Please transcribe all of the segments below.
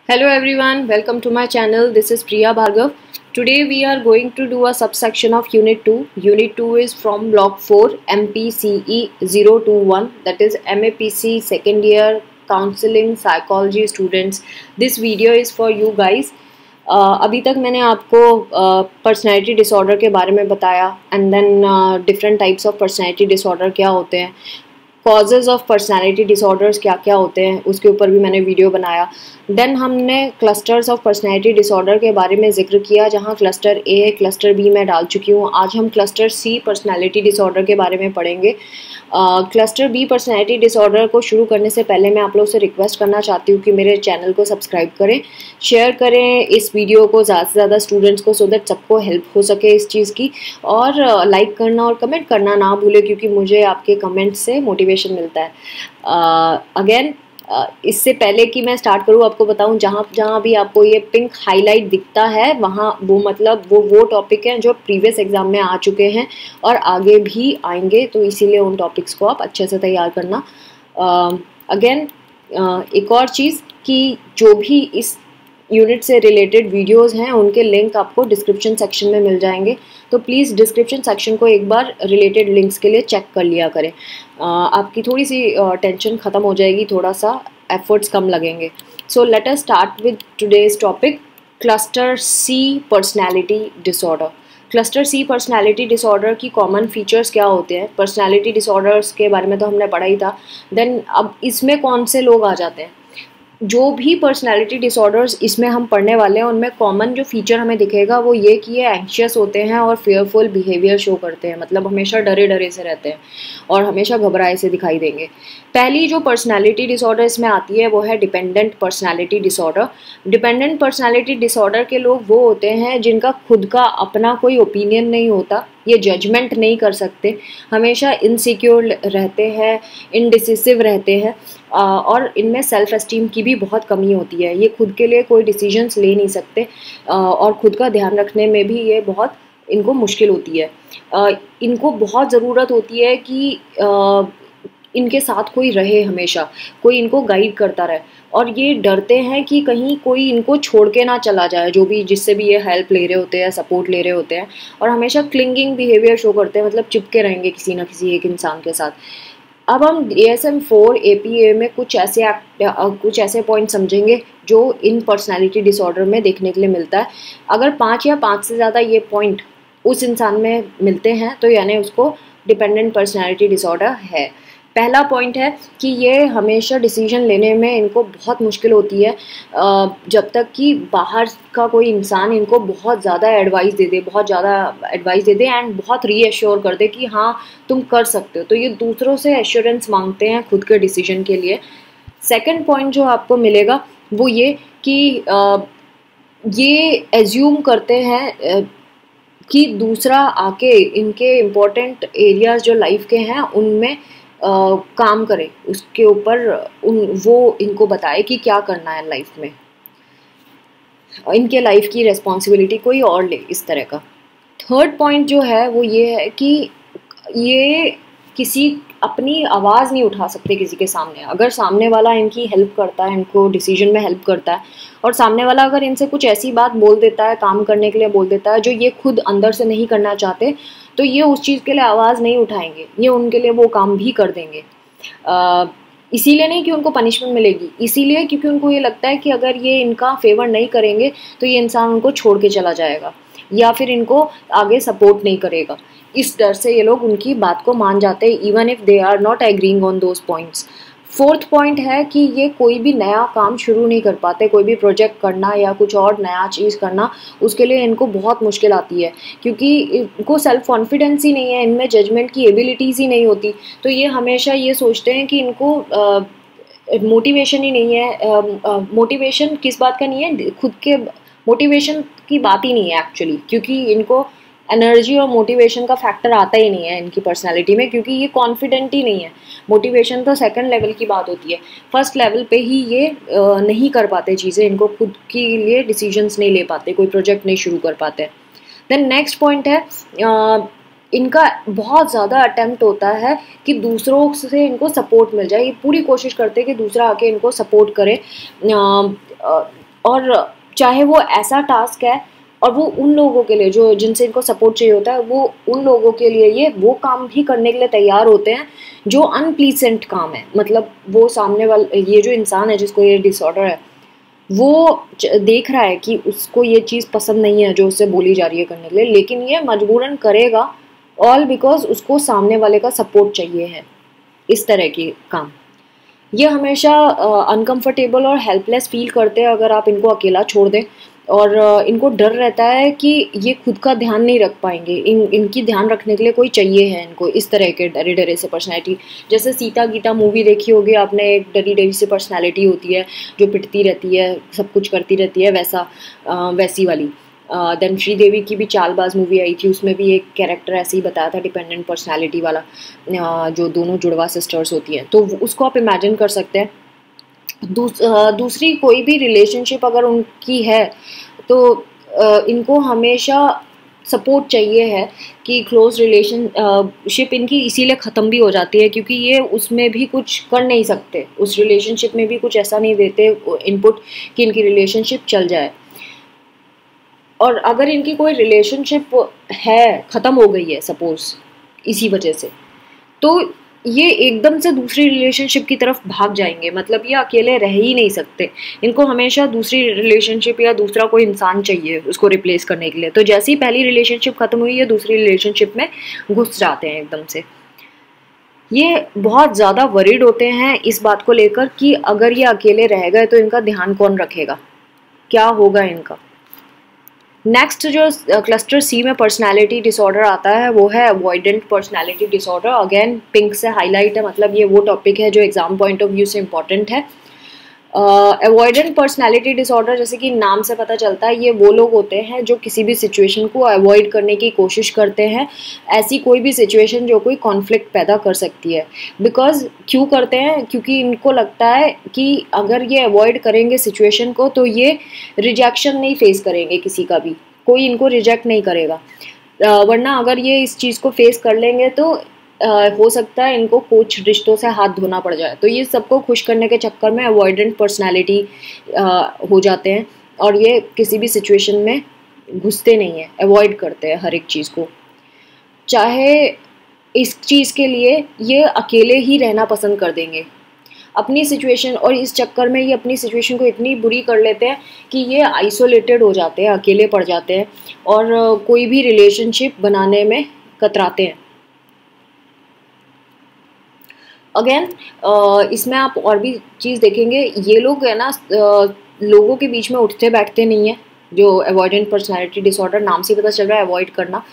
Hello everyone, welcome to my channel. This is Priya Bhargav. Today we are going to do a subsection of Unit 2. Unit 2 is from Block 4 MPCE 021, that is MAPC second year counseling psychology students. This video is for you guys. अभी तक मैंने आपको personality disorder के बारे में बताया and then different types of personality disorder क्या होते हैं, कॉजेज़ ऑफ पर्सनैलिटी डिसऑर्डर्स क्या क्या होते हैं, उसके ऊपर भी मैंने वीडियो बनाया। देन हमने क्लस्टर्स ऑफ पर्सनैलिटी डिसऑर्डर के बारे में जिक्र किया, जहां क्लस्टर ए क्लस्टर बी मैं डाल चुकी हूं। आज हम क्लस्टर सी पर्सनैलिटी डिसऑर्डर के बारे में पढ़ेंगे। क्लस्टर बी पर्सनैलिटी डिसऑर्डर को शुरू करने से पहले मैं आप लोगों से रिक्वेस्ट करना चाहती हूँ कि मेरे चैनल को सब्सक्राइब करें, शेयर करें इस वीडियो को ज़्यादा से ज़्यादा स्टूडेंट्स को, सो दैट सबको हेल्प हो सके इस चीज़ की। और लाइक करना और कमेंट करना ना भूलें, क्योंकि मुझे आपके कमेंट से मोटिवेशन मिलता है। अगेन इससे पहले कि मैं स्टार्ट करूँ, आपको बताऊँ जहाँ भी आपको ये पिंक हाईलाइट दिखता है वहाँ वो मतलब वो टॉपिक हैं जो प्रीवियस एग्जाम में आ चुके हैं और आगे भी आएंगे, तो इसीलिए उन टॉपिक्स को आप अच्छे से तैयार करना। अगेन एक और चीज़ कि जो भी इस यूनिट से रिलेटेड वीडियोस हैं उनके लिंक आपको डिस्क्रिप्शन सेक्शन में मिल जाएंगे, तो प्लीज़ डिस्क्रिप्शन सेक्शन को एक बार रिलेटेड लिंक्स के लिए चेक कर लिया करें। आपकी थोड़ी सी टेंशन ख़त्म हो जाएगी, थोड़ा सा एफर्ट्स कम लगेंगे। So let us start with today's topic, cluster C personality disorder. Cluster C personality disorder की कॉमन फीचर्स क्या होते हैं? पर्सनैलिटी डिसऑर्डर्स के बारे में तो हमने पढ़ा ही था। देन अब इसमें कौन से लोग आ जाते हैं? जो भी पर्सनैलिटी डिसऑर्डर्स इसमें हम पढ़ने वाले हैं उनमें कॉमन जो फीचर हमें दिखेगा वो ये कि ये एंग्शियस होते हैं और फेयरफुल बिहेवियर शो करते हैं, मतलब हमेशा डरे डरे से रहते हैं और हमेशा घबराए से दिखाई देंगे। पहली जो पर्सनैलिटी डिसऑर्डर इसमें आती है वो है dependent personality disorder. Dependent personality disorder के लोग वो होते हैं जिनका खुद का अपना कोई ओपिनियन नहीं होता, ये जजमेंट नहीं कर सकते, हमेशा इनसिक्योर रहते हैं, इनडिसिसिव रहते हैं और इनमें सेल्फ एस्टीम की भी बहुत कमी होती है। ये खुद के लिए कोई डिसीजंस ले नहीं सकते और खुद का ध्यान रखने में भी ये बहुत इनको मुश्किल होती है। इनको बहुत ज़रूरत होती है कि इनके साथ कोई रहे, हमेशा कोई इनको गाइड करता रहे, और ये डरते हैं कि कहीं कोई इनको छोड़ के ना चला जाए, जो भी जिससे भी ये हेल्प ले रहे होते हैं, सपोर्ट ले रहे होते हैं, और हमेशा क्लिंगिंग बिहेवियर शो करते हैं, मतलब चिपके रहेंगे किसी ना किसी एक इंसान के साथ। अब हम DSM-4 APA में कुछ ऐसे पॉइंट समझेंगे जो इन पर्सनैलिटी डिसऑर्डर में देखने के लिए मिलता है। अगर 5 या 5 से ज़्यादा ये पॉइंट उस इंसान में मिलते हैं तो यानी उसको डिपेंडेंट पर्सनैलिटी डिसऑर्डर है। पहला पॉइंट है कि ये हमेशा डिसीजन लेने में इनको बहुत मुश्किल होती है जब तक कि बाहर का कोई इंसान इनको बहुत ज़्यादा एडवाइस दे दे एंड बहुत रीएश्योर कर दे कि हाँ तुम कर सकते हो, तो ये दूसरों से एश्योरेंस मांगते हैं खुद के डिसीजन के लिए। सेकंड पॉइंट जो आपको मिलेगा वो ये कि ये एज्यूम करते हैं कि दूसरा आके इनके इम्पोर्टेंट एरियाज जो लाइफ के हैं उनमें काम करे, उसके ऊपर वो इनको बताए कि क्या करना है लाइफ में, इनके लाइफ की रिस्पॉन्सिबिलिटी कोई और ले, इस तरह का। थर्ड पॉइंट जो है वो ये है कि ये किसी अपनी आवाज़ नहीं उठा सकते किसी के सामने। अगर सामने वाला इनकी हेल्प करता है, इनको डिसीजन में हेल्प करता है, और सामने वाला अगर इनसे कुछ ऐसी बात बोल देता है, काम करने के लिए बोल देता है जो ये खुद अंदर से नहीं करना चाहते, तो ये उस चीज़ के लिए आवाज़ नहीं उठाएंगे, ये उनके लिए वो काम भी कर देंगे। इसीलिए नहीं कि उनको पनिशमेंट मिलेगी, इसीलिए क्योंकि उनको ये लगता है कि अगर ये इनका फेवर नहीं करेंगे तो ये इंसान उनको छोड़ के चला जाएगा या फिर इनको आगे सपोर्ट नहीं करेगा। इस डर से ये लोग उनकी बात को मान जाते हैं, even if they are not agreeing on those points. Fourth point है कि ये कोई भी नया काम शुरू नहीं कर पाते, कोई भी प्रोजेक्ट करना या कुछ और नया चीज़ करना, उसके लिए इनको बहुत मुश्किल आती है, क्योंकि इनको सेल्फ कॉन्फिडेंस ही नहीं है, इनमें जजमेंट की एबिलिटीज़ ही नहीं होती, तो ये हमेशा ये सोचते हैं कि इनको मोटिवेशन ही नहीं है। मोटिवेशन किस बात का नहीं है? खुद के मोटिवेशन की बात ही नहीं है एक्चुअली, क्योंकि इनको एनर्जी और मोटिवेशन का फैक्टर आता ही नहीं है इनकी पर्सनालिटी में, क्योंकि ये कॉन्फिडेंट ही नहीं है। मोटिवेशन तो सेकंड लेवल की बात होती है, फर्स्ट लेवल पे ही ये नहीं कर पाते चीज़ें, इनको खुद के लिए डिसीजंस नहीं ले पाते, कोई प्रोजेक्ट नहीं शुरू कर पाते। देन नेक्स्ट पॉइंट है इनका बहुत ज़्यादा अटेम्प्ट होता है कि दूसरों से इनको सपोर्ट मिल जाए, ये पूरी कोशिश करते हैं कि दूसरा आके इनको सपोर्ट करे। और चाहे वो ऐसा टास्क है, और वो उन लोगों के लिए जो जिनसे इनको सपोर्ट चाहिए होता है, वो उन लोगों के लिए ये वो काम भी करने के लिए तैयार होते हैं जो अनप्लीसेंट काम है। मतलब वो सामने वाला, ये जो इंसान है जिसको ये डिसऑर्डर है, वो देख रहा है कि उसको ये चीज़ पसंद नहीं है जो उससे बोली जा रही है करने के लिए, लेकिन ये मजबूरन करेगा, ऑल बिकॉज उसको सामने वाले का सपोर्ट चाहिए है। इस तरह के काम ये हमेशा अनकंफर्टेबल और हेल्पलेस फील करते हैं अगर आप इनको अकेला छोड़ दें, और इनको डर रहता है कि ये खुद का ध्यान नहीं रख पाएंगे, इनकी ध्यान रखने के लिए कोई चाहिए है इनको। इस तरह के डरे डरे से पर्सनैलिटी, जैसे सीता गीता मूवी देखी होगी आपने, एक डरी डरी से पर्सनैलिटी होती है जो पिटती रहती है, सब कुछ करती रहती है, वैसा वैसी वाली। देन श्रीदेवी की भी चालबाज मूवी आई थी, उसमें भी एक कैरेक्टर ऐसे ही बताया था, डिपेंडेंट पर्सनालिटी वाला, जो दोनों जुड़वा सिस्टर्स होती हैं, तो उसको आप इमेजिन कर सकते हैं। दूसरी कोई भी रिलेशनशिप अगर उनकी है तो इनको हमेशा सपोर्ट चाहिए है कि क्लोज रिलेशनशिप इनकी इसीलिए ख़त्म भी हो जाती है क्योंकि ये उसमें भी कुछ कर नहीं सकते, उस रिलेशनशिप में भी कुछ ऐसा नहीं देते इनपुट कि इनकी रिलेशनशिप चल जाए। और अगर इनकी कोई रिलेशनशिप है, ख़त्म हो गई है सपोज इसी वजह से, तो ये एकदम से दूसरी रिलेशनशिप की तरफ भाग जाएंगे। मतलब ये अकेले रह ही नहीं सकते, इनको हमेशा दूसरी रिलेशनशिप या दूसरा कोई इंसान चाहिए उसको रिप्लेस करने के लिए। तो जैसे ही पहली रिलेशनशिप ख़त्म हुई है, दूसरी रिलेशनशिप में घुस जाते हैं एकदम से। ये बहुत ज़्यादा वरीड होते हैं इस बात को लेकर कि अगर ये अकेले रह गए तो इनका ध्यान कौन रखेगा, क्या होगा इनका। नेक्स्ट जो क्लस्टर सी में पर्सनालिटी डिसऑर्डर आता है वो है avoidant personality disorder. Again pink से हाईलाइट है, मतलब ये वो टॉपिक है जो एग्जाम पॉइंट ऑफ व्यू से इम्पॉर्टेंट है। अवॉइडेंट पर्सनालिटी डिसऑर्डर, जैसे कि नाम से पता चलता है, ये वो लोग होते हैं जो किसी भी सिचुएशन को अवॉइड करने की कोशिश करते हैं, ऐसी कोई भी सिचुएशन जो कोई कॉन्फ्लिक्ट पैदा कर सकती है। बिकॉज क्यों करते हैं, क्योंकि इनको लगता है कि अगर ये अवॉइड करेंगे सिचुएशन को तो ये रिजेक्शन नहीं फेस करेंगे, किसी का भी कोई इनको रिजेक्ट नहीं करेगा। वरना अगर ये इस चीज़ को फेस कर लेंगे तो हो सकता है इनको कुछ रिश्तों से हाथ धोना पड़ जाए। तो ये सबको खुश करने के चक्कर में अवॉइडेंट पर्सनालिटी हो जाते हैं और ये किसी भी सिचुएशन में घुसते नहीं हैं, अवॉइड करते हैं हर एक चीज़ को। चाहे इस चीज़ के लिए ये अकेले ही रहना पसंद कर देंगे अपनी सिचुएशन, और इस चक्कर में ये अपनी सिचुएशन को इतनी बुरी कर लेते हैं कि ये आइसोलेटेड हो जाते हैं, अकेले पड़ जाते हैं और कोई भी रिलेशनशिप बनाने में कतराते हैं। अगेन इसमें आप और भी चीज़ देखेंगे, ये लोग है ना लोगों के बीच में उठते बैठते नहीं है। जो अवॉइडेंट पर्सनालिटी डिसऑर्डर, नाम से पता चल रहा है अवॉइड करना,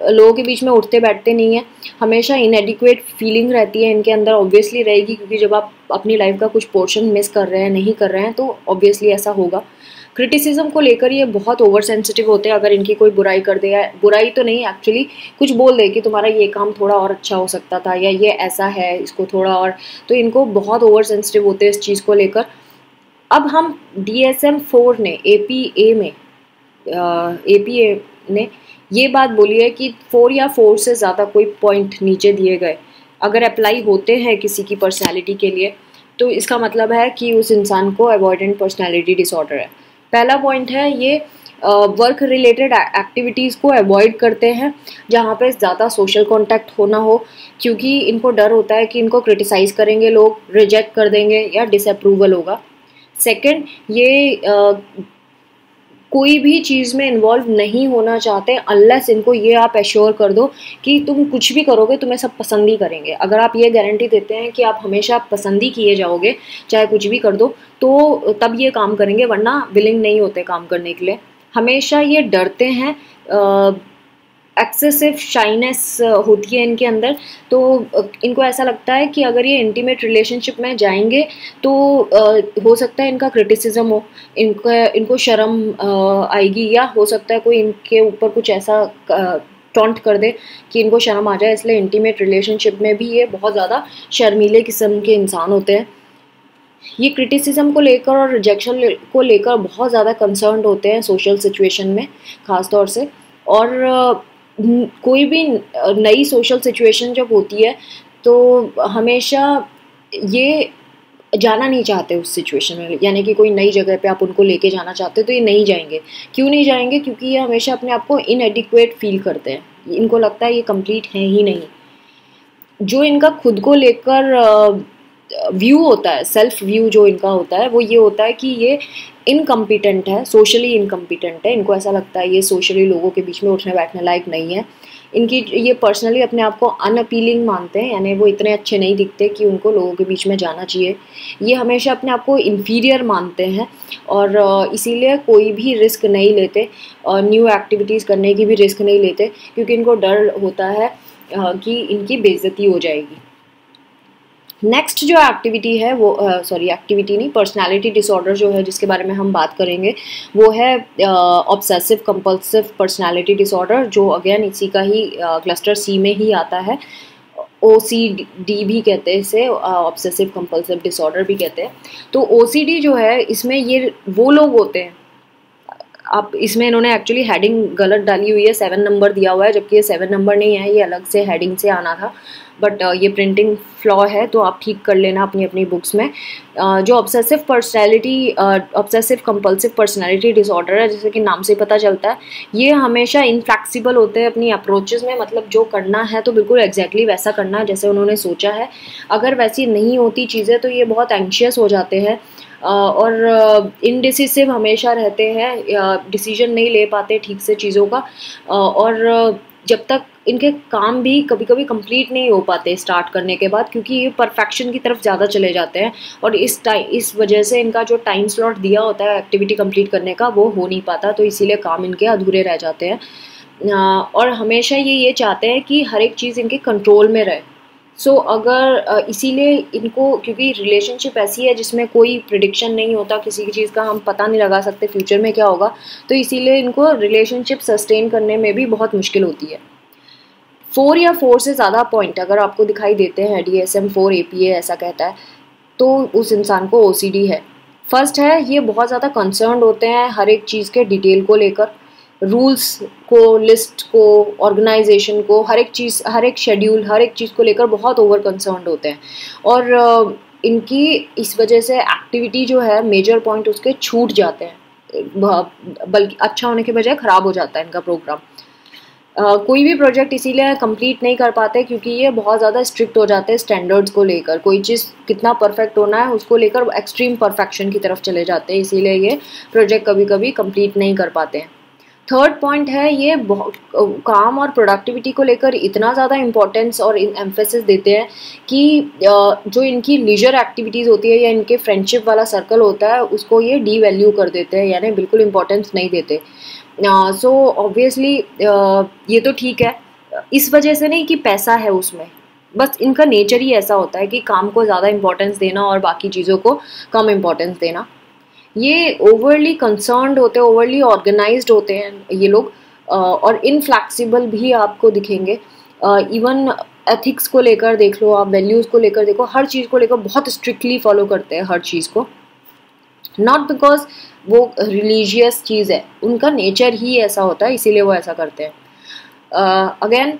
लोगों के बीच में उठते बैठते नहीं है। हमेशा इनएडिक्वेट फीलिंग रहती है इनके अंदर, ऑब्वियसली रहेगी, क्योंकि जब आप अपनी लाइफ का कुछ पोर्शन मिस कर रहे हैं, नहीं कर रहे हैं, तो ऑब्वियसली ऐसा होगा। क्रिटिसिज्म को लेकर ये बहुत ओवर सेंसिटिव होते हैं। अगर इनकी कोई बुराई कर दे, या बुराई तो नहीं एक्चुअली, कुछ बोल दे कि तुम्हारा ये काम थोड़ा और अच्छा हो सकता था या ये ऐसा है, इसको थोड़ा और, तो इनको बहुत ओवर सेंसिटिव होते हैं इस चीज़ को लेकर। अब हम DSM-4 ने APA ने ये बात बोली है कि 4 या 4 से ज़्यादा कोई पॉइंट नीचे दिए गए अगर अप्लाई होते हैं किसी की पर्सनैलिटी के लिए, तो इसका मतलब है कि उस इंसान को अवॉइडेंट पर्सनैलिटी डिसऑर्डर है। पहला पॉइंट है ये वर्क रिलेटेड एक्टिविटीज़ को अवॉइड करते हैं जहाँ पे ज़्यादा सोशल कांटेक्ट होना हो, क्योंकि इनको डर होता है कि इनको क्रिटिसाइज़ करेंगे लोग, रिजेक्ट कर देंगे या डिसअप्रूवल होगा। सेकंड, ये कोई भी चीज़ में इन्वॉल्व नहीं होना चाहते अनलेस इनको ये आप एश्योर कर दो कि तुम कुछ भी करोगे तुम्हें सब पसंद ही करेंगे। अगर आप ये गारंटी देते हैं कि आप हमेशा पसंद ही किए जाओगे चाहे कुछ भी कर दो, तो तब ये काम करेंगे, वरना विलिंग नहीं होते काम करने के लिए। हमेशा ये डरते हैं, एक्सेसिव शाइनेस होती है इनके अंदर, तो इनको ऐसा लगता है कि अगर ये इंटीमेट रिलेशनशिप में जाएंगे तो हो सकता है इनका क्रिटिसिज्म हो, इनको शर्म आएगी, या हो सकता है कोई इनके ऊपर कुछ ऐसा टॉन्ट कर दे कि इनको शर्म आ जाए। इसलिए इंटीमेट रिलेशनशिप में भी ये बहुत ज़्यादा शर्मीले किस्म के इंसान होते हैं। ये क्रिटिसिज्म को लेकर और रिजेक्शन को लेकर बहुत ज़्यादा कंसर्न्ड होते हैं सोशल सिचुएशन में ख़ास तौर से। और कोई भी नई सोशल सिचुएशन जब होती है तो हमेशा ये जाना नहीं चाहते उस सिचुएशन में, यानी कि कोई नई जगह पे आप उनको लेके जाना चाहते हो तो ये नहीं जाएंगे। क्यों नहीं जाएंगे? क्योंकि ये हमेशा अपने आप को इनएडिक्वेट फील करते हैं, इनको लगता है ये कंप्लीट है ही नहीं। जो इनका खुद को लेकर व्यू होता है, सेल्फ व्यू जो इनका होता है वो ये होता है कि ये इनकम्पिटेंट है, सोशली इनकम्पिटेंट है। इनको ऐसा लगता है ये सोशली लोगों के बीच में उठने बैठने लायक नहीं है। इनकी ये पर्सनली अपने आप को अनअपीलिंग मानते हैं, यानी वो इतने अच्छे नहीं दिखते कि उनको लोगों के बीच में जाना चाहिए। ये हमेशा अपने आप को इन्फीरियर मानते हैं और इसीलिए कोई भी रिस्क नहीं लेते और न्यू एक्टिविटीज़ करने की भी रिस्क नहीं लेते, क्योंकि इनको डर होता है कि इनकी बेइज्जती हो जाएगी। नेक्स्ट जो एक्टिविटी है वो एक्टिविटी नहीं, पर्सनालिटी डिसऑर्डर जो है जिसके बारे में हम बात करेंगे वो है ऑब्सेसिव कंपल्सिव पर्सनालिटी डिसऑर्डर, जो अगेन इसी का ही क्लस्टर सी में ही आता है। OCD भी कहते हैं इसे, ऑब्सेसिव कंपल्सिव डिसऑर्डर भी कहते हैं। तो OCD जो है इसमें ये वो लोग होते हैं, आप इसमें इन्होंने एक्चुअली हेडिंग गलत डाली हुई है, 7 नंबर दिया हुआ है, जबकि ये 7 नंबर नहीं है, ये अलग से हेडिंग से आना था, बट ये प्रिंटिंग फ्लॉ है तो आप ठीक कर लेना अपनी अपनी बुक्स में। जो ऑब्सेसिव कंपल्सिव पर्सनैलिटी डिसऑर्डर है, जैसे कि नाम से पता चलता है, ये हमेशा इनफ्लेक्सिबल होते हैं अपनी अप्रोचेस में, मतलब जो करना है तो बिल्कुल एग्जैक्टली वैसा करना है जैसे उन्होंने सोचा है। अगर वैसी नहीं होती चीज़ें तो ये बहुत एंशियस हो जाते हैं और इनडिसिसिव हमेशा रहते हैं, डिसीजन नहीं ले पाते ठीक से चीज़ों का, और जब तक इनके काम भी कभी कभी कंप्लीट नहीं हो पाते स्टार्ट करने के बाद, क्योंकि ये परफेक्शन की तरफ ज़्यादा चले जाते हैं और इस वजह से इनका जो टाइम स्लॉट दिया होता है एक्टिविटी कंप्लीट करने का वो हो नहीं पाता, तो इसीलिए काम इनके अधूरे रह जाते हैं। और हमेशा ये चाहते हैं कि हर एक चीज़ इनके कंट्रोल में रहे। अगर इसीलिए इनको, क्योंकि रिलेशनशिप ऐसी है जिसमें कोई प्रिडिक्शन नहीं होता, किसी की चीज़ का हम पता नहीं लगा सकते फ्यूचर में क्या होगा, तो इसीलिए इनको रिलेशनशिप सस्टेन करने में भी बहुत मुश्किल होती है। 4 या 4 से ज़्यादा पॉइंट अगर आपको दिखाई देते हैं, DSM-4 APA ऐसा कहता है, तो उस इंसान को OCD है। फर्स्ट है, ये बहुत ज़्यादा कंसर्न्ड होते हैं हर एक चीज़ के डिटेल को लेकर, रूल्स को, लिस्ट को, ऑर्गेनाइजेशन को, हर एक चीज़, हर एक शेड्यूल, हर एक चीज़ को लेकर बहुत ओवर कंसर्न्ड होते हैं। और इनकी इस वजह से एक्टिविटी जो है, मेजर पॉइंट उसके छूट जाते हैं, बल्कि अच्छा होने के बजाय ख़राब हो जाता है इनका प्रोग्राम। कोई भी प्रोजेक्ट इसीलिए कंप्लीट नहीं कर पाते क्योंकि ये बहुत ज़्यादा स्ट्रिक्ट हो जाते हैं स्टैंडर्ड्स को लेकर, कोई चीज़ कितना परफेक्ट होना है उसको लेकर एक्सट्रीम परफेक्शन की तरफ चले जाते हैं, इसीलिए ये प्रोजेक्ट कभी कभी कंप्लीट नहीं कर पाते हैं। थर्ड पॉइंट है, ये काम और प्रोडक्टिविटी को लेकर इतना ज़्यादा इम्पोर्टेंस और एम्फेसिस देते हैं कि जो इनकी लीजर एक्टिविटीज़ होती है या इनके फ्रेंडशिप वाला सर्कल होता है उसको ये डी वैल्यू कर देते हैं, यानी बिल्कुल इम्पोर्टेंस नहीं देते। सो ऑब्वियसली ये तो ठीक है, इस वजह से नहीं कि पैसा है उसमें, बस इनका नेचर ही ऐसा होता है कि काम को ज़्यादा इम्पोर्टेंस देना और बाकी चीज़ों को कम इम्पोर्टेंस देना। ये ओवरली कंसर्न्ड होते हैं, ओवरली ऑर्गेनाइज्ड होते हैं ये लोग, और इनफ्लेक्सिबल भी आपको दिखेंगे। इवन एथिक्स को लेकर देख लो आप, वैल्यूज़ को लेकर देखो, हर चीज़ को लेकर बहुत स्ट्रिक्टली फॉलो करते हैं हर चीज़ को, नॉट बिकॉज वो रिलीजियस चीज़ है, उनका नेचर ही ऐसा होता है इसीलिए वो ऐसा करते हैं। अगेन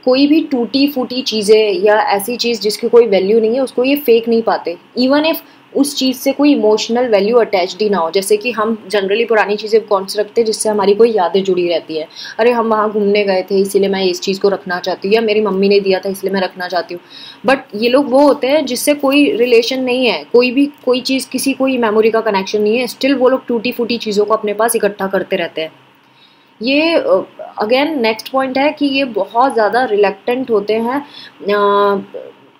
कोई भी टूटी फूटी चीज़ें या ऐसी चीज़ जिसकी कोई वैल्यू नहीं है उसको ये फेक नहीं पाते, इवन इफ उस चीज़ से कोई इमोशनल वैल्यू अटैच्ड ही ना हो। जैसे कि हम जनरली पुरानी चीज़ें कौन सी रखते हैं जिससे हमारी कोई यादें जुड़ी रहती है, अरे हम वहाँ घूमने गए थे इसलिए मैं इस चीज़ को रखना चाहती हूँ, या मेरी मम्मी ने दिया था इसलिए मैं रखना चाहती हूँ। बट ये लोग वो होते हैं जिससे कोई रिलेशन नहीं है, कोई चीज़, किसी कोई मेमोरी का कनेक्शन नहीं है, स्टिल वो लोग टूटी फूटी चीज़ों को अपने पास इकट्ठा करते रहते हैं। ये अगेन नेक्स्ट पॉइंट है कि ये बहुत ज़्यादा रिलेक्टेंट होते हैं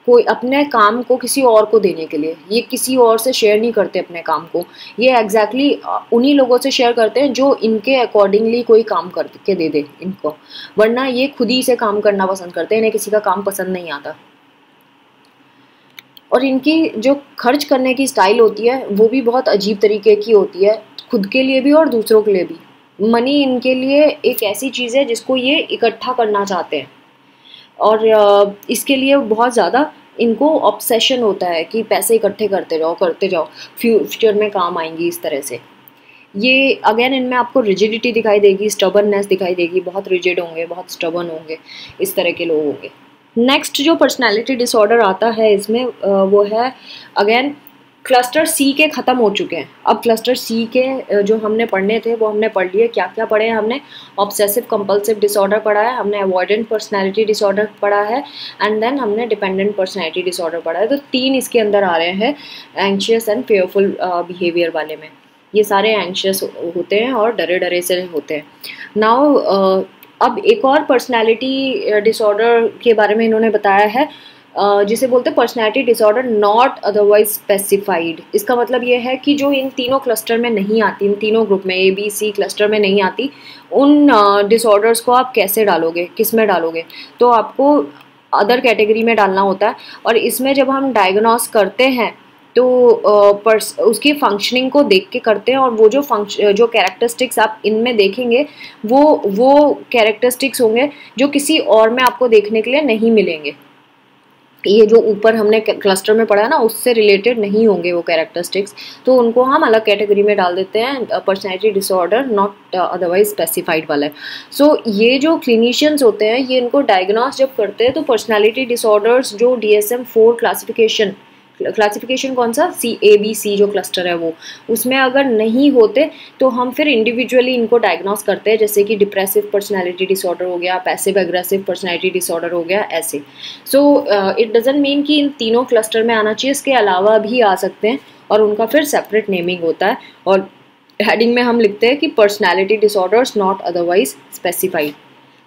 कोई अपने काम को किसी और को देने के लिए, ये किसी और से शेयर नहीं करते अपने काम को, ये एग्जैक्टली उन्हीं लोगों से शेयर करते हैं जो इनके अकॉर्डिंगली कोई काम करके दे दे इनको, वरना ये खुद ही से काम करना पसंद करते हैं, इन्हें किसी का काम पसंद नहीं आता। और इनकी जो खर्च करने की स्टाइल होती है वो भी बहुत अजीब तरीके की होती है, खुद के लिए भी और दूसरों के लिए भी। मनी इनके लिए एक ऐसी चीज़ है जिसको ये इकट्ठा करना चाहते हैं और इसके लिए बहुत ज़्यादा इनको ऑब्सेशन होता है कि पैसे इकट्ठे करते जाओ, फ्यूचर में काम आएंगी इस तरह से। ये अगेन इनमें आपको रिजिडिटी दिखाई देगी, स्टबर्ननेस दिखाई देगी, बहुत रिजिड होंगे, बहुत स्टबर्न होंगे, इस तरह के लोग होंगे। नेक्स्ट जो पर्सनैलिटी डिसऑर्डर आता है इसमें वो है अगेन क्लस्टर सी के ख़त्म हो चुके हैं। अब क्लस्टर सी के जो हमने पढ़ने थे वो हमने पढ़ लिए। क्या क्या पढ़े हैं हमने? ऑब्सेसिव कंपल्सिव डिसऑर्डर पढ़ा है, हमने अवॉइडेंट पर्सनैलिटी डिसऑर्डर पढ़ा है, एंड देन हमने डिपेंडेंट पर्सनैलिटी डिसऑर्डर पढ़ा है। तो 3 इसके अंदर आ रहे हैं एंग्शियस एंड फेयरफुल बिहेवियर वाले में। ये सारे एंग्शियस होते हैं और डरे डरे से होते हैं। नाउ अब एक और पर्सनैलिटी डिसऑर्डर के बारे में इन्होंने बताया है जिसे बोलते हैं personality disorder not otherwise specified. इसका मतलब ये है कि जो इन तीनों क्लस्टर में नहीं आती, इन तीनों ग्रुप में ABC क्लस्टर में नहीं आती, उन डिसऑर्डर्स को आप कैसे डालोगे, किस में डालोगे? तो आपको अदर कैटेगरी में डालना होता है। और इसमें जब हम डायग्नोस करते हैं तो उसकी फंक्शनिंग को देख के करते हैं, और वो जो कैरेक्टरिस्टिक्स आप इनमें देखेंगे वो कैरेक्टरिस्टिक्स होंगे जो किसी और में आपको देखने के लिए नहीं मिलेंगे। ये जो ऊपर हमने क्लस्टर में पढ़ा है ना, उससे रिलेटेड नहीं होंगे वो कैरेक्टरिस्टिक्स, तो उनको हम अलग कैटेगरी में डाल देते हैं personality disorder not otherwise specified वाले। सो ये जो क्लिनिशियंस होते हैं ये इनको डायग्नोस जब करते हैं तो पर्सनैलिटी डिसऑर्डर्स जो DSM-4 क्लासिफिकेशन कौन सा ABC जो क्लस्टर है वो, उसमें अगर नहीं होते तो हम फिर इंडिविजुअली इनको डायग्नोस करते हैं, जैसे कि डिप्रेसिव पर्सनैलिटी डिसऑर्डर हो गया, पैसिव एग्रेसिव पर्सनैलिटी डिसऑर्डर हो गया, ऐसे। सो इट डजंट मीन कि इन तीनों क्लस्टर में आना चाहिए, इसके अलावा भी आ सकते हैं और उनका फिर सेपरेट नेमिंग होता है। और हेडिंग में हम लिखते हैं कि personality disorders not otherwise specified.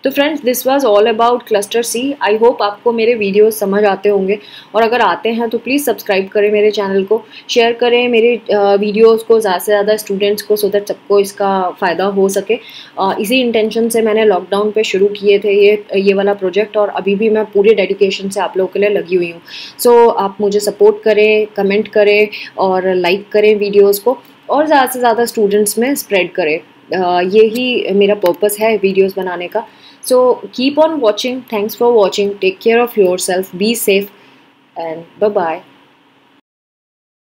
तो friends this was all about cluster C. I hope आपको मेरे वीडियोस समझ आते होंगे, और अगर आते हैं तो प्लीज़ सब्सक्राइब करें मेरे चैनल को, शेयर करें मेरे वीडियोस को ज़्यादा से ज़्यादा स्टूडेंट्स को, सो दैट सबको इसका फ़ायदा हो सके। इसी इंटेंशन से मैंने लॉकडाउन पे शुरू किए थे ये वाला प्रोजेक्ट, और अभी भी मैं पूरे डेडिकेशन से आप लोगों के लिए लगी हुई हूँ। सो आप मुझे सपोर्ट करें, कमेंट करें और लाइक करें वीडियोज़ को, और ज़्यादा से ज़्यादा स्टूडेंट्स में स्प्रेड करें। यही मेरा पर्पस है वीडियोस बनाने का। So keep on watching. Thanks for watching. Take care of yourself. Be safe and bye bye.